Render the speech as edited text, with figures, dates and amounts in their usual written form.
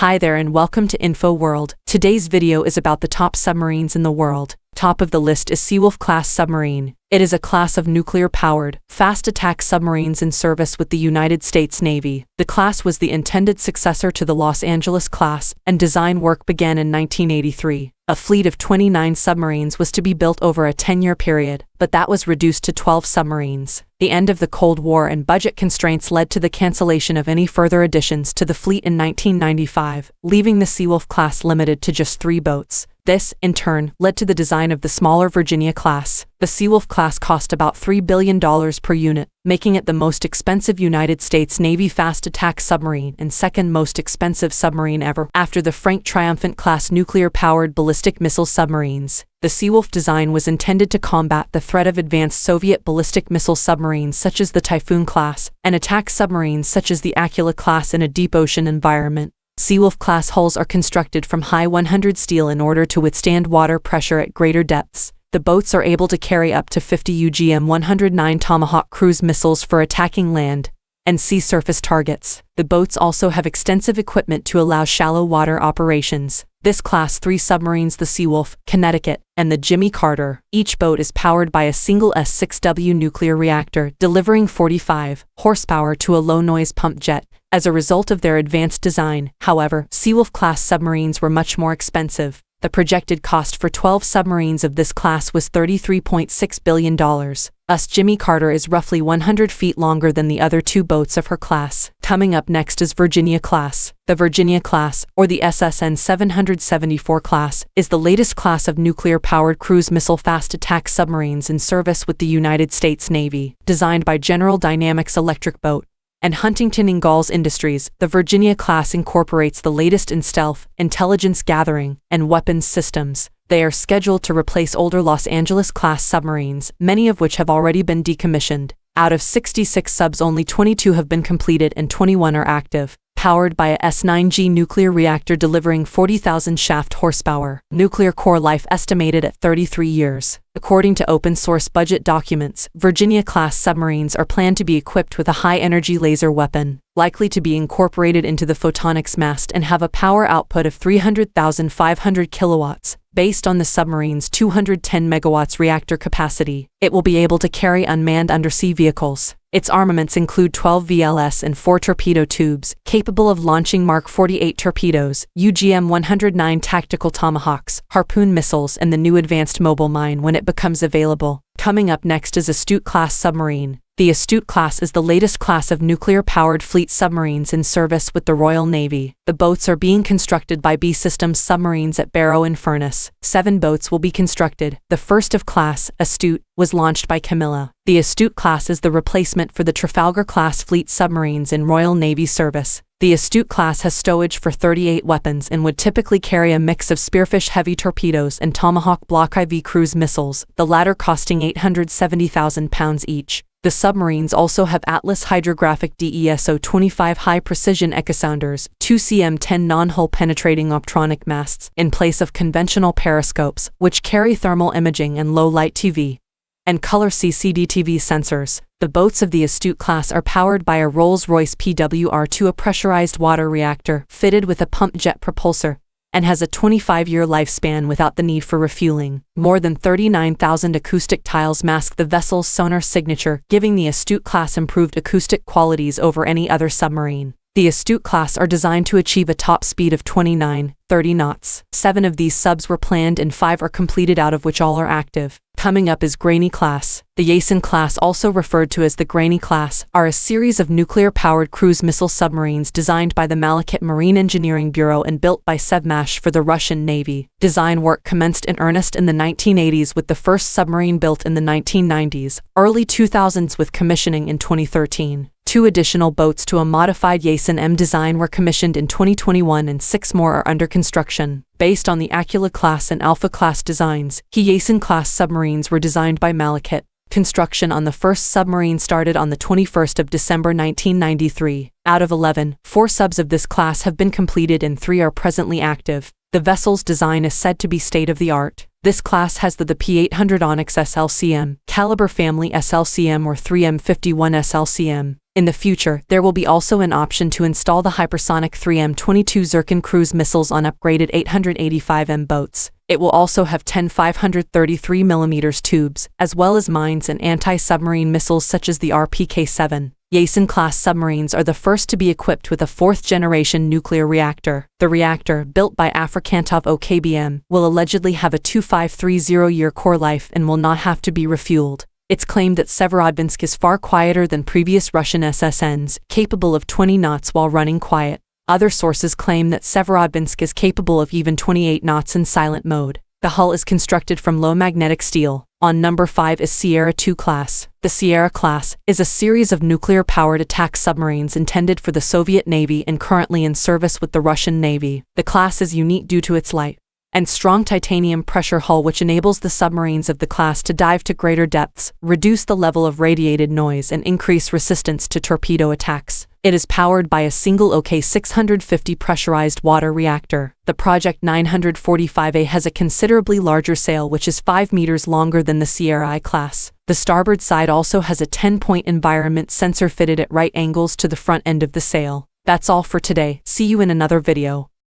Hi there and welcome to Info World. Today's video is about the top submarines in the world. Top of the list is Seawolf-class submarine. It is a class of nuclear-powered, fast-attack submarines in service with the United States Navy. The class was the intended successor to the Los Angeles class, and design work began in 1983. A fleet of 29 submarines was to be built over a 10-year period, but that was reduced to 12 submarines. The end of the Cold War and budget constraints led to the cancellation of any further additions to the fleet in 1995, leaving the Seawolf class limited to just 3 boats. This, in turn, led to the design of the smaller Virginia class. The Seawolf class cost about $3 billion per unit, making it the most expensive United States Navy fast-attack submarine and second most expensive submarine ever, after the Frank Triumphant-class nuclear-powered ballistic missile submarines. The Seawolf design was intended to combat the threat of advanced Soviet ballistic missile submarines such as the Typhoon class, and attack submarines such as the Aquila class in a deep ocean environment. Seawolf-class hulls are constructed from high 100 steel in order to withstand water pressure at greater depths. The boats are able to carry up to 50 UGM-109 Tomahawk cruise missiles for attacking land and sea surface targets. The boats also have extensive equipment to allow shallow water operations. This class 3 submarines, the Seawolf, Connecticut, and the Jimmy Carter. Each boat is powered by a single S6W nuclear reactor, delivering 45 horsepower to a low-noise pump jet. As a result of their advanced design, however, Seawolf-class submarines were much more expensive. The projected cost for 12 submarines of this class was $33.6 billion. Thus, Jimmy Carter is roughly 100 feet longer than the other 2 boats of her class. Coming up next is Virginia class. The Virginia class, or the SSN 774 class, is the latest class of nuclear-powered cruise missile fast-attack submarines in service with the United States Navy. Designed by General Dynamics Electric Boat and Huntington Ingalls Industries, the Virginia class incorporates the latest in stealth, intelligence gathering, and weapons systems. They are scheduled to replace older Los Angeles-class submarines, many of which have already been decommissioned. Out of 66 subs, only 22 have been completed and 21 are active. Powered by a S9G nuclear reactor delivering 40,000 shaft horsepower. Nuclear core life estimated at 33 years. According to open-source budget documents, Virginia-class submarines are planned to be equipped with a high-energy laser weapon, likely to be incorporated into the photonics mast and have a power output of 300,500 kilowatts. Based on the submarine's 210 megawatts reactor capacity, it will be able to carry unmanned undersea vehicles. Its armaments include 12 VLS and 4 torpedo tubes, capable of launching Mark 48 torpedoes, UGM-109 tactical Tomahawks, Harpoon missiles, and the new advanced mobile mine when it becomes available. Coming up next is ASTUTE-class submarine. The ASTUTE class is the latest class of nuclear-powered fleet submarines in service with the Royal Navy. The boats are being constructed by B Systems Submarines at Barrow-in-Furness. 7 boats will be constructed. The first of class, ASTUTE, was launched by Camilla. The ASTUTE class is the replacement for the Trafalgar-class fleet submarines in Royal Navy service. The ASTUTE class has stowage for 38 weapons and would typically carry a mix of Spearfish heavy torpedoes and Tomahawk Block IV cruise missiles, the latter costing £870,000 each. The submarines also have Atlas hydrographic DESO-25 high-precision echosounders, 2 cm10 non-hull penetrating optronic masts, in place of conventional periscopes, which carry thermal imaging and low-light TV and color CCD-TV sensors. The boats of the ASTUTE class are powered by a Rolls-Royce PWR-2, a pressurized water reactor fitted with a pump jet propulsor, and has a 25-year lifespan without the need for refueling. More than 39,000 acoustic tiles mask the vessel's sonar signature, giving the ASTUTE class improved acoustic qualities over any other submarine. The ASTUTE class are designed to achieve a top speed of 29-30 knots. 7 of these subs were planned and 5 are completed, out of which all are active. Coming up is Granny class. The Yason class, also referred to as the Granny class, are a series of nuclear-powered cruise missile submarines designed by the Malachit Marine Engineering Bureau and built by SUBMARINE for the Russian Navy. Design work commenced in earnest in the 1980s, with the first submarine built in the 1990s, early 2000s, with commissioning in 2013. 2 additional boats to a modified Yason M design were commissioned in 2021 and 6 more are under construction. Based on the Aquila class and Alpha class designs, Yason class submarines were designed by Malachit. Construction on the first submarine started on the 21st of December 1993. Out of 11, 4 subs of this class have been completed and 3 are presently active. The vessel's design is said to be state-of-the-art. This class has the P800 Onyx SLCM, Caliber Family SLCM or 3M51 SLCM. In the future, there will be also an option to install the hypersonic 3M22 Zircon cruise missiles on upgraded 885M boats. It will also have 10 533mm tubes, as well as mines and anti-submarine missiles such as the RPK-7. Yasen-class submarines are the first to be equipped with a fourth-generation nuclear reactor. The reactor, built by Africantov OKBM, will allegedly have a 2530-year core life and will not have to be refueled. It's claimed that Severodvinsk is far quieter than previous Russian SSNs, capable of 20 knots while running quiet. Other sources claim that Severodvinsk is capable of even 28 knots in silent mode. The hull is constructed from low magnetic steel. On number 5 is SIERA II class. The SIERA class is a series of nuclear-powered attack submarines intended for the Soviet Navy and currently in service with the Russian Navy. The class is unique due to its light and strong titanium pressure hull, which enables the submarines of the class to dive to greater depths, reduce the level of radiated noise, and increase resistance to torpedo attacks. It is powered by a single OK650 pressurized water reactor. The Project 945A has a considerably larger sail, which is 5 meters longer than the SIERA I class. The starboard side also has a 10-point environment sensor fitted at right angles to the front end of the sail. That's all for today. See you in another video.